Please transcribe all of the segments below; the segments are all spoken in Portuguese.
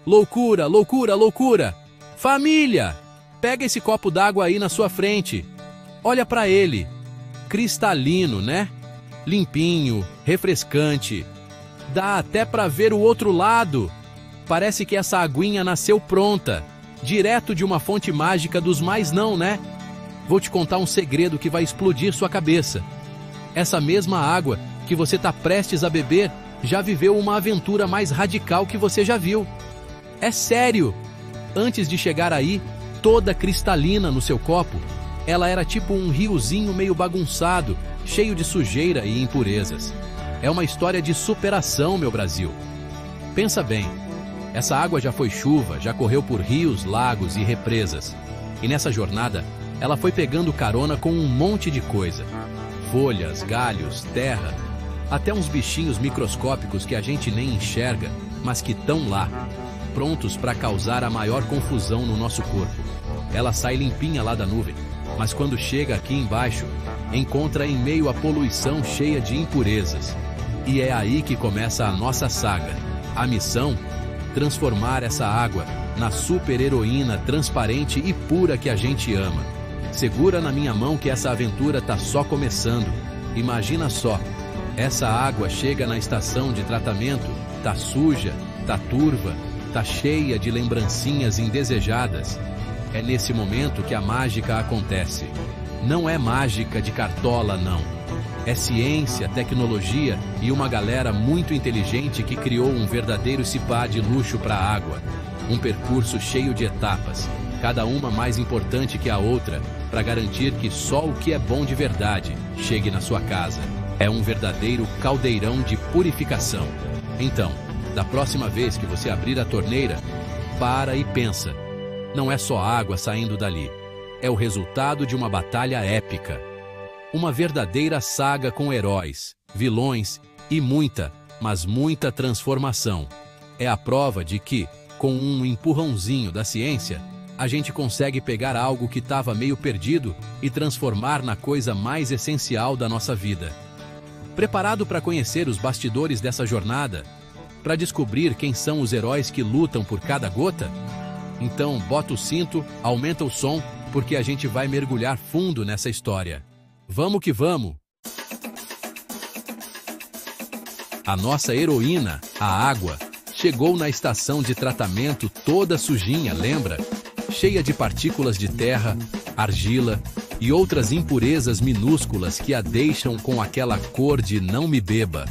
Loucura, loucura, loucura! Família! Pega esse copo d'água aí na sua frente. Olha para ele. Cristalino, né? Limpinho, refrescante. Dá até para ver o outro lado. Parece que essa aguinha nasceu pronta, direto de uma fonte mágica dos mais não, né? Vou te contar um segredo que vai explodir sua cabeça. Essa mesma água que você está prestes a beber já viveu uma aventura mais radical que você já viu. É sério! Antes de chegar aí, toda cristalina no seu copo, ela era tipo um riozinho meio bagunçado, cheio de sujeira e impurezas. É uma história de superação, meu Brasil. Pensa bem, essa água já foi chuva, já correu por rios, lagos e represas. E nessa jornada, ela foi pegando carona com um monte de coisa. Folhas, galhos, terra, até uns bichinhos microscópicos que a gente nem enxerga, mas que estão lá, prontos para causar a maior confusão no nosso corpo. Ela sai limpinha lá da nuvem, mas quando chega aqui embaixo, encontra em meio à poluição cheia de impurezas. E é aí que começa a nossa saga. A missão? Transformar essa água na super-heroína transparente e pura que a gente ama. Segura na minha mão que essa aventura tá só começando. Imagina só, essa água chega na estação de tratamento, tá suja, tá turva, tá cheia de lembrancinhas indesejadas. É nesse momento que a mágica acontece. Não é mágica de cartola, não. É ciência, tecnologia e uma galera muito inteligente que criou um verdadeiro spa de luxo para a água. Um percurso cheio de etapas, cada uma mais importante que a outra, para garantir que só o que é bom de verdade chegue na sua casa. É um verdadeiro caldeirão de purificação. Então, da próxima vez que você abrir a torneira, para e pensa. Não é só água saindo dali. É o resultado de uma batalha épica. Uma verdadeira saga com heróis, vilões e muita, mas muita transformação. É a prova de que, com um empurrãozinho da ciência, a gente consegue pegar algo que estava meio perdido e transformar na coisa mais essencial da nossa vida. Preparado para conhecer os bastidores dessa jornada? Para descobrir quem são os heróis que lutam por cada gota? Então, bota o cinto, aumenta o som, porque a gente vai mergulhar fundo nessa história. Vamos que vamos! A nossa heroína, a água, chegou na estação de tratamento toda sujinha, lembra? Cheia de partículas de terra, argila e outras impurezas minúsculas que a deixam com aquela cor de não me beba.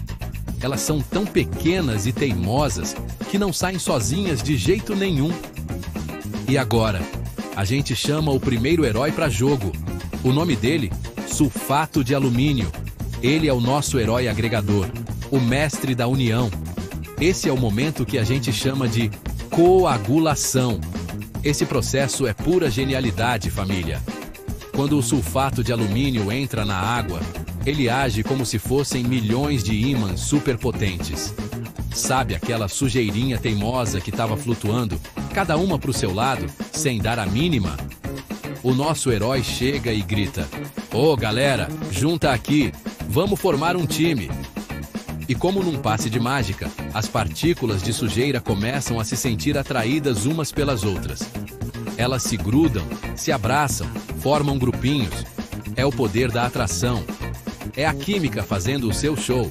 Elas são tão pequenas e teimosas que não saem sozinhas de jeito nenhum. E agora, a gente chama o primeiro herói para jogo. O nome dele? Sulfato de alumínio. Ele é o nosso herói agregador, o mestre da união. Esse é o momento que a gente chama de coagulação. Esse processo é pura genialidade, família. Quando o sulfato de alumínio entra na água, ele age como se fossem milhões de ímãs superpotentes. Sabe aquela sujeirinha teimosa que estava flutuando, cada uma para o seu lado, sem dar a mínima? O nosso herói chega e grita: "Ô, galera, junta aqui, vamos formar um time." E como num passe de mágica, as partículas de sujeira começam a se sentir atraídas umas pelas outras. Elas se grudam, se abraçam, formam grupinhos. É o poder da atração. É a química fazendo o seu show.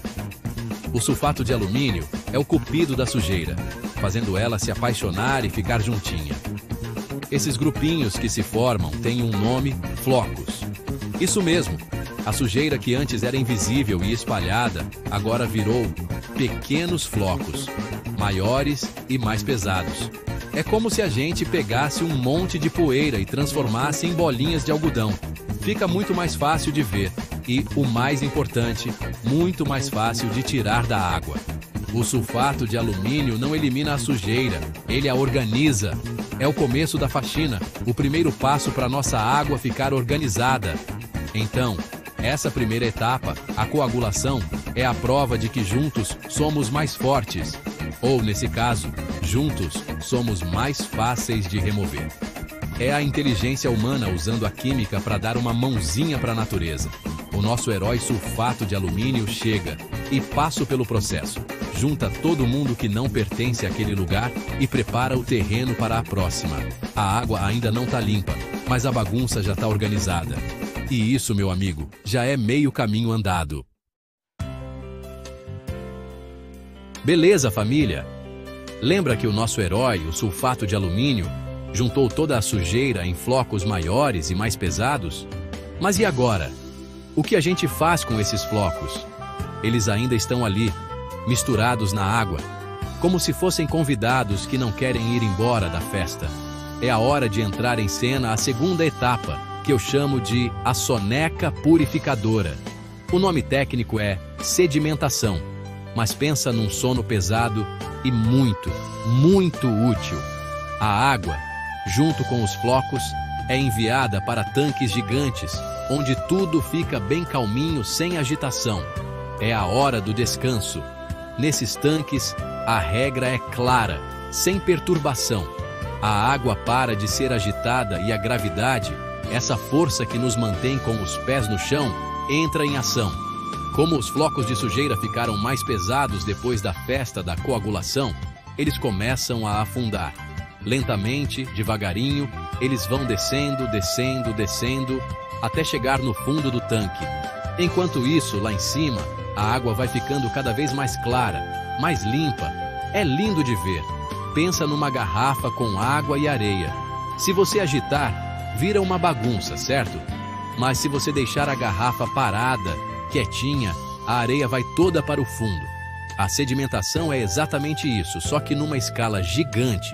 O sulfato de alumínio é o cupido da sujeira, fazendo ela se apaixonar e ficar juntinha. Esses grupinhos que se formam têm um nome: flocos. Isso mesmo, a sujeira que antes era invisível e espalhada, agora virou pequenos flocos, maiores e mais pesados. É como se a gente pegasse um monte de poeira e transformasse em bolinhas de algodão. Fica muito mais fácil de ver e, o mais importante, muito mais fácil de tirar da água. O sulfato de alumínio não elimina a sujeira, ele a organiza. É o começo da faxina, o primeiro passo para nossa água ficar organizada. Então, essa primeira etapa, a coagulação, é a prova de que juntos somos mais fortes. Ou, nesse caso, juntos somos mais fáceis de remover. É a inteligência humana usando a química para dar uma mãozinha para a natureza. O nosso herói sulfato de alumínio chega e passo pelo processo. Junta todo mundo que não pertence àquele lugar e prepara o terreno para a próxima. A água ainda não tá limpa, mas a bagunça já tá organizada. E isso, meu amigo, já é meio caminho andado. Beleza, família? Lembra que o nosso herói, o sulfato de alumínio, juntou toda a sujeira em flocos maiores e mais pesados? Mas e agora? O que a gente faz com esses flocos? Eles ainda estão ali, misturados na água, como se fossem convidados que não querem ir embora da festa. É a hora de entrar em cena a segunda etapa, que eu chamo de a soneca purificadora. O nome técnico é sedimentação, mas pensa num sono pesado e muito, muito útil. A água, junto com os flocos, é enviada para tanques gigantes, onde tudo fica bem calminho, sem agitação. É a hora do descanso. Nesses tanques, a regra é clara, sem perturbação. A água para de ser agitada e a gravidade, essa força que nos mantém com os pés no chão, entra em ação. Como os flocos de sujeira ficaram mais pesados depois da festa da coagulação, eles começam a afundar. Lentamente, devagarinho, eles vão descendo, descendo, descendo, até chegar no fundo do tanque. Enquanto isso, lá em cima, a água vai ficando cada vez mais clara, mais limpa. É lindo de ver. Pensa numa garrafa com água e areia. Se você agitar, vira uma bagunça, certo? Mas se você deixar a garrafa parada, quietinha, a areia vai toda para o fundo. A sedimentação é exatamente isso, só que numa escala gigante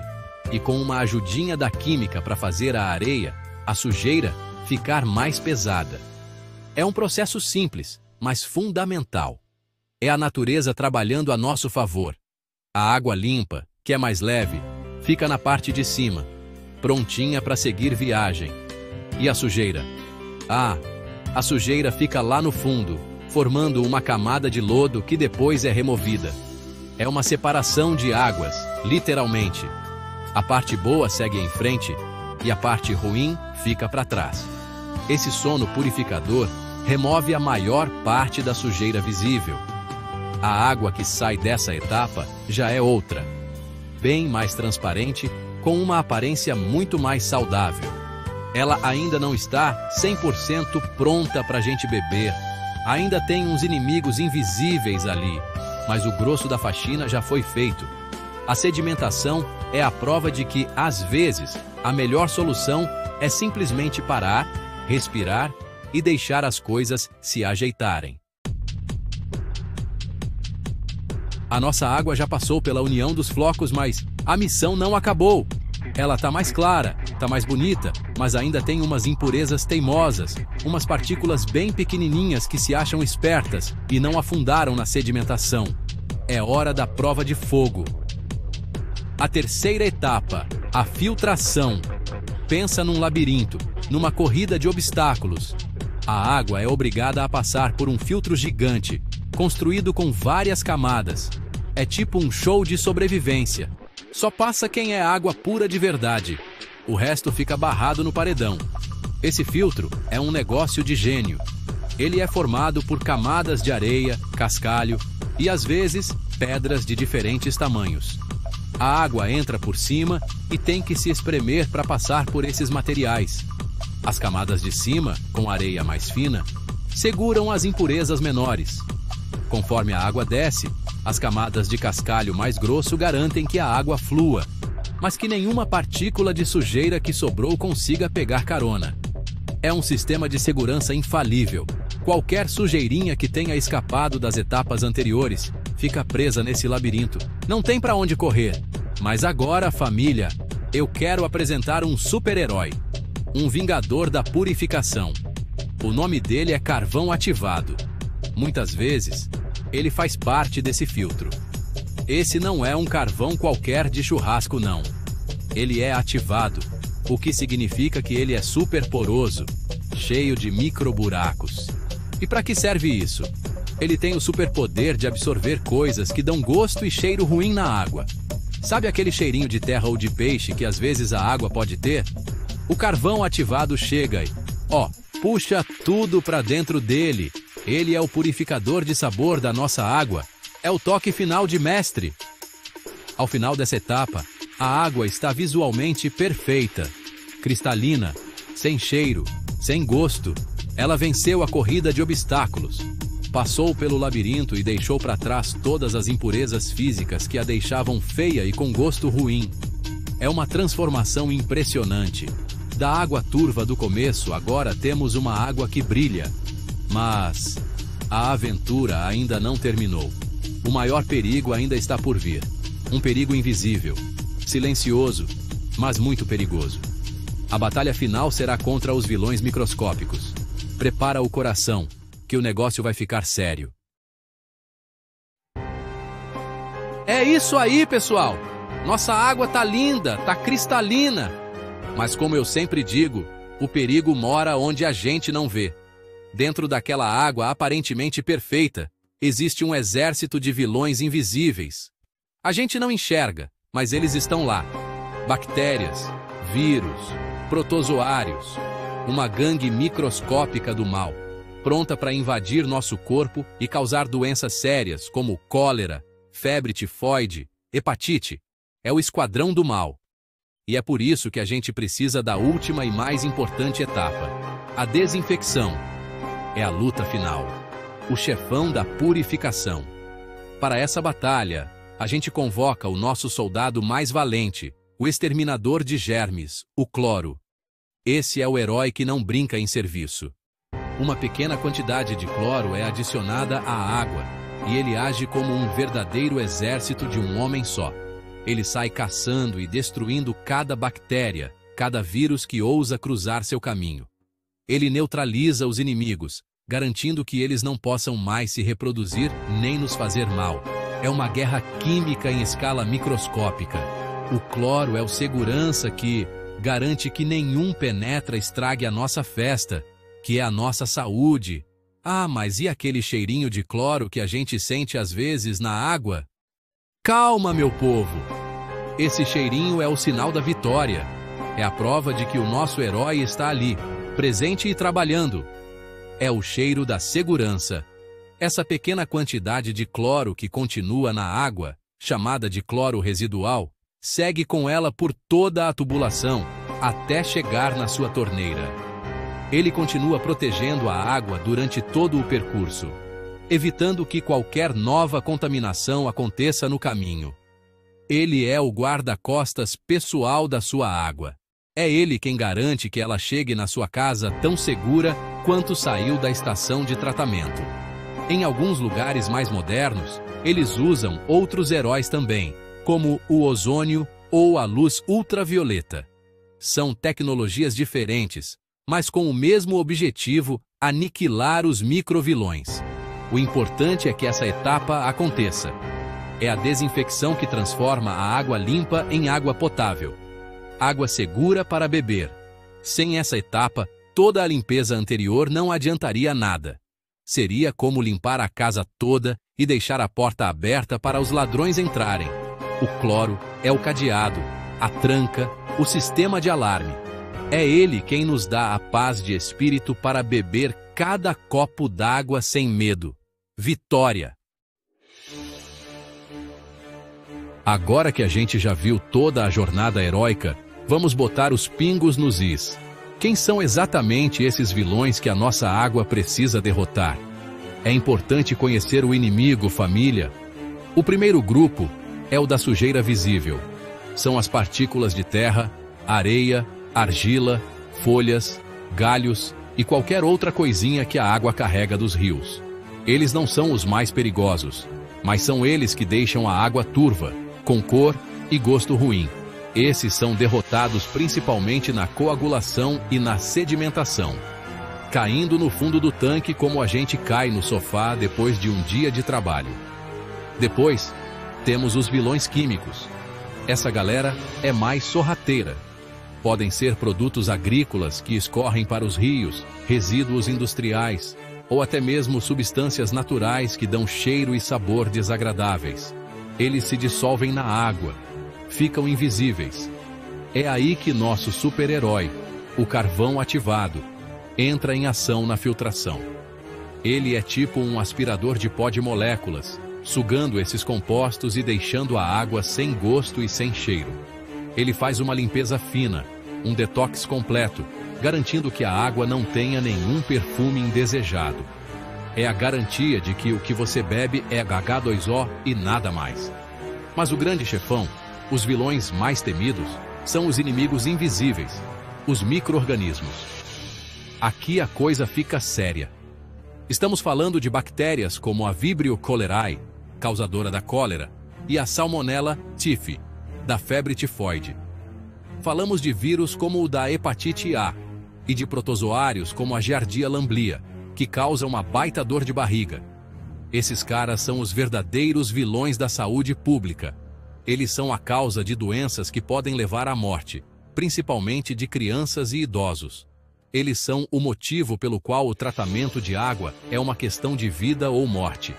e com uma ajudinha da química para fazer a areia, a sujeira, ficar mais pesada. É um processo simples, mas fundamental. É a natureza trabalhando a nosso favor. A água limpa, que é mais leve, fica na parte de cima, prontinha para seguir viagem. E a sujeira? A sujeira fica lá no fundo, formando uma camada de lodo que depois é removida. É uma separação de águas, literalmente. A parte boa segue em frente e a parte ruim fica para trás. Esse sono purificador remove a maior parte da sujeira visível. A água que sai dessa etapa já é outra, bem mais transparente, com uma aparência muito mais saudável. Ela ainda não está 100% pronta para a gente beber. Ainda tem uns inimigos invisíveis ali, mas o grosso da faxina já foi feito. A sedimentação é a prova de que, às vezes, a melhor solução é simplesmente parar, respirar e deixar as coisas se ajeitarem. A nossa água já passou pela união dos flocos, mas a missão não acabou. Ela tá mais clara, tá mais bonita, mas ainda tem umas impurezas teimosas, umas partículas bem pequenininhas que se acham espertas e não afundaram na sedimentação. É hora da prova de fogo. A terceira etapa, a filtração. Pensa num labirinto, numa corrida de obstáculos. A água é obrigada a passar por um filtro gigante, construído com várias camadas. É tipo um show de sobrevivência. Só passa quem é água pura de verdade. O resto fica barrado no paredão. Esse filtro é um negócio de gênio. Ele é formado por camadas de areia, cascalho e, às vezes, pedras de diferentes tamanhos. A água entra por cima e tem que se espremer para passar por esses materiais. As camadas de cima, com areia mais fina, seguram as impurezas menores. Conforme a água desce, as camadas de cascalho mais grosso garantem que a água flua, mas que nenhuma partícula de sujeira que sobrou consiga pegar carona. É um sistema de segurança infalível. Qualquer sujeirinha que tenha escapado das etapas anteriores fica presa nesse labirinto. Não tem para onde correr. Mas agora, família, eu quero apresentar um super-herói. Um vingador da purificação. O nome dele é carvão ativado. Muitas vezes, ele faz parte desse filtro. Esse não é um carvão qualquer de churrasco, não. Ele é ativado, o que significa que ele é super poroso, cheio de microburacos. E para que serve isso? Ele tem o superpoder de absorver coisas que dão gosto e cheiro ruim na água. Sabe aquele cheirinho de terra ou de peixe que às vezes a água pode ter? O carvão ativado chega e, puxa tudo para dentro dele. Ele é o purificador de sabor da nossa água. É o toque final de mestre. Ao final dessa etapa, a água está visualmente perfeita, cristalina, sem cheiro, sem gosto. Ela venceu a corrida de obstáculos. Passou pelo labirinto e deixou para trás todas as impurezas físicas que a deixavam feia e com gosto ruim. É uma transformação impressionante. Da água turva do começo, agora temos uma água que brilha. Mas a aventura ainda não terminou. O maior perigo ainda está por vir. Um perigo invisível, silencioso, mas muito perigoso. A batalha final será contra os vilões microscópicos. Prepara o coração, que o negócio vai ficar sério. É isso aí, pessoal! Nossa água tá linda, tá cristalina. Mas como eu sempre digo, o perigo mora onde a gente não vê. Dentro daquela água aparentemente perfeita, existe um exército de vilões invisíveis. A gente não enxerga, mas eles estão lá. Bactérias, vírus, protozoários, uma gangue microscópica do mal, pronta para invadir nosso corpo e causar doenças sérias como cólera, febre tifoide, hepatite. É o esquadrão do mal. E é por isso que a gente precisa da última e mais importante etapa, a desinfecção. É a luta final, o chefão da purificação. Para essa batalha, a gente convoca o nosso soldado mais valente, o exterminador de germes, o cloro. Esse é o herói que não brinca em serviço. Uma pequena quantidade de cloro é adicionada à água, e ele age como um verdadeiro exército de um homem só. Ele sai caçando e destruindo cada bactéria, cada vírus que ousa cruzar seu caminho. Ele neutraliza os inimigos, garantindo que eles não possam mais se reproduzir nem nos fazer mal. É uma guerra química em escala microscópica. O cloro é o segurança que garante que nenhum penetra estrague a nossa festa, que é a nossa saúde. Ah, mas e aquele cheirinho de cloro que a gente sente às vezes na água? Calma, meu povo! Esse cheirinho é o sinal da vitória. É a prova de que o nosso herói está ali, presente e trabalhando. É o cheiro da segurança. Essa pequena quantidade de cloro que continua na água, chamada de cloro residual, segue com ela por toda a tubulação, até chegar na sua torneira. Ele continua protegendo a água durante todo o percurso, evitando que qualquer nova contaminação aconteça no caminho. Ele é o guarda-costas pessoal da sua água. É ele quem garante que ela chegue na sua casa tão segura quanto saiu da estação de tratamento. Em alguns lugares mais modernos, eles usam outros heróis também, como o ozônio ou a luz ultravioleta. São tecnologias diferentes, mas com o mesmo objetivo, aniquilar os microvilões. O importante é que essa etapa aconteça. É a desinfecção que transforma a água limpa em água potável. Água segura para beber. Sem essa etapa, toda a limpeza anterior não adiantaria nada. Seria como limpar a casa toda e deixar a porta aberta para os ladrões entrarem. O cloro é o cadeado, a tranca, o sistema de alarme. É ele quem nos dá a paz de espírito para beber cada copo d'água sem medo. Vitória! Agora que a gente já viu toda a jornada heróica, vamos botar os pingos nos is. Quem são exatamente esses vilões que a nossa água precisa derrotar? É importante conhecer o inimigo, família. O primeiro grupo é o da sujeira visível. São as partículas de terra, areia, argila, folhas, galhos e qualquer outra coisinha que a água carrega dos rios. Eles não são os mais perigosos, mas são eles que deixam a água turva, com cor e gosto ruim. Esses são derrotados principalmente na coagulação e na sedimentação, caindo no fundo do tanque como a gente cai no sofá depois de um dia de trabalho. Depois, temos os vilões químicos. Essa galera é mais sorrateira. Podem ser produtos agrícolas que escorrem para os rios, resíduos industriais, ou até mesmo substâncias naturais que dão cheiro e sabor desagradáveis. Eles se dissolvem na água, ficam invisíveis. É aí que nosso super-herói, o carvão ativado, entra em ação na filtração. Ele é tipo um aspirador de pó de moléculas, sugando esses compostos e deixando a água sem gosto e sem cheiro. Ele faz uma limpeza fina, um detox completo, garantindo que a água não tenha nenhum perfume indesejado. É a garantia de que o que você bebe é H2O e nada mais. Mas o grande chefão, os vilões mais temidos, são os inimigos invisíveis, os micro-organismos. Aqui a coisa fica séria. Estamos falando de bactérias como a Vibrio cholerae, causadora da cólera, e a Salmonella typhi, da febre tifoide. Falamos de vírus como o da hepatite A e de protozoários como a Giardia lamblia, que causa uma baita dor de barriga. Esses caras são os verdadeiros vilões da saúde pública. Eles são a causa de doenças que podem levar à morte, principalmente de crianças e idosos. Eles são o motivo pelo qual o tratamento de água é uma questão de vida ou morte.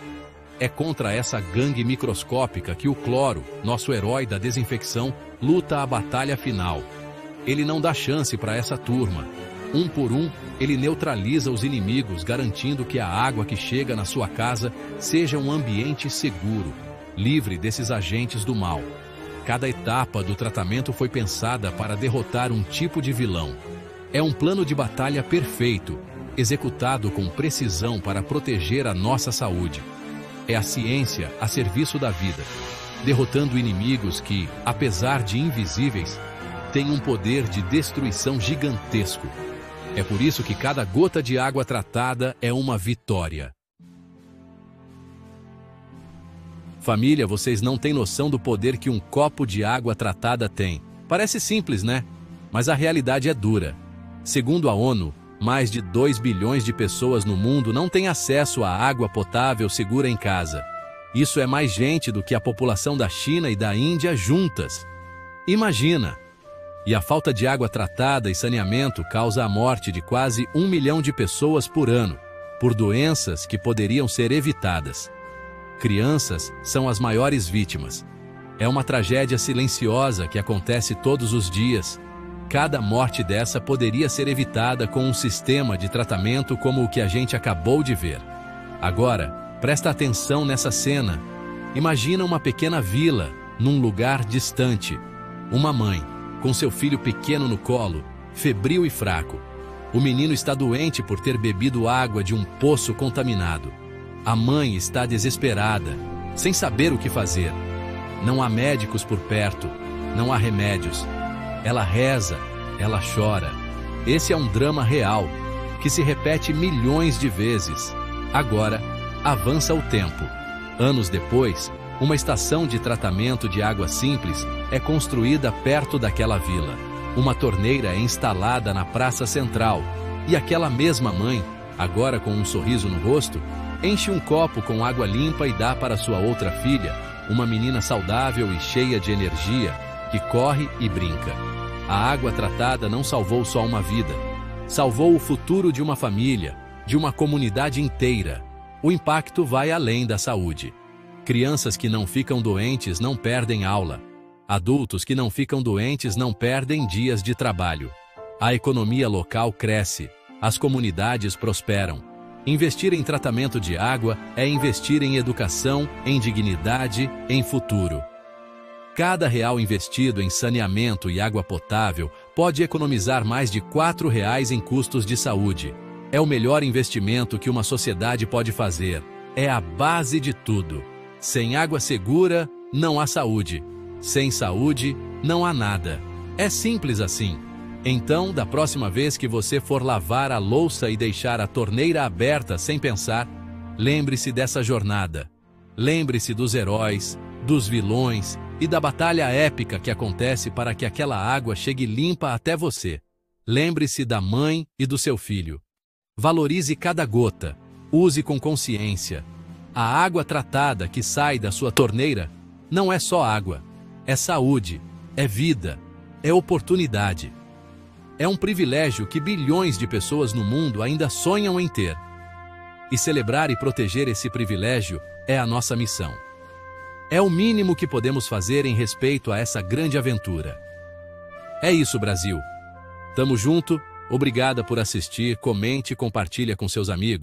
É contra essa gangue microscópica que o cloro, nosso herói da desinfecção, luta a batalha final. Ele não dá chance para essa turma. Um por um, ele neutraliza os inimigos, garantindo que a água que chega na sua casa seja um ambiente seguro, livre desses agentes do mal. Cada etapa do tratamento foi pensada para derrotar um tipo de vilão. É um plano de batalha perfeito, executado com precisão para proteger a nossa saúde. É a ciência a serviço da vida, derrotando inimigos que, apesar de invisíveis, têm um poder de destruição gigantesco. É por isso que cada gota de água tratada é uma vitória. Família, vocês não têm noção do poder que um copo de água tratada tem. Parece simples, né? Mas a realidade é dura. Segundo a ONU, mais de 2 bilhões de pessoas no mundo não têm acesso a água potável segura em casa. Isso é mais gente do que a população da China e da Índia juntas. Imagina! E a falta de água tratada e saneamento causa a morte de quase 1 milhão de pessoas por ano, por doenças que poderiam ser evitadas. Crianças são as maiores vítimas. É uma tragédia silenciosa que acontece todos os dias. Cada morte dessa poderia ser evitada com um sistema de tratamento como o que a gente acabou de ver. Agora, presta atenção nessa cena. Imagina uma pequena vila, num lugar distante. Uma mãe, com seu filho pequeno no colo, febril e fraco. O menino está doente por ter bebido água de um poço contaminado. A mãe está desesperada, sem saber o que fazer. Não há médicos por perto, não há remédios. Ela reza, ela chora. Esse é um drama real, que se repete milhões de vezes. Agora, avança o tempo. Anos depois, uma estação de tratamento de água simples é construída perto daquela vila. Uma torneira é instalada na praça central. E aquela mesma mãe, agora com um sorriso no rosto, enche um copo com água limpa e dá para sua outra filha, uma menina saudável e cheia de energia, que corre e brinca. A água tratada não salvou só uma vida, salvou o futuro de uma família, de uma comunidade inteira. O impacto vai além da saúde. Crianças que não ficam doentes não perdem aula. Adultos que não ficam doentes não perdem dias de trabalho. A economia local cresce, as comunidades prosperam. Investir em tratamento de água é investir em educação, em dignidade, em futuro. Cada real investido em saneamento e água potável pode economizar mais de R$ 4 em custos de saúde. É o melhor investimento que uma sociedade pode fazer. É a base de tudo. Sem água segura, não há saúde. Sem saúde, não há nada. É simples assim. Então, da próxima vez que você for lavar a louça e deixar a torneira aberta sem pensar, lembre-se dessa jornada. Lembre-se dos heróis, dos vilões e da batalha épica que acontece para que aquela água chegue limpa até você. Lembre-se da mãe e do seu filho. Valorize cada gota. Use com consciência. A água tratada que sai da sua torneira não é só água. É saúde, é vida, é oportunidade. É um privilégio que bilhões de pessoas no mundo ainda sonham em ter. E celebrar e proteger esse privilégio é a nossa missão. É o mínimo que podemos fazer em respeito a essa grande aventura. É isso, Brasil. Tamo junto, obrigada por assistir, comente e compartilha com seus amigos.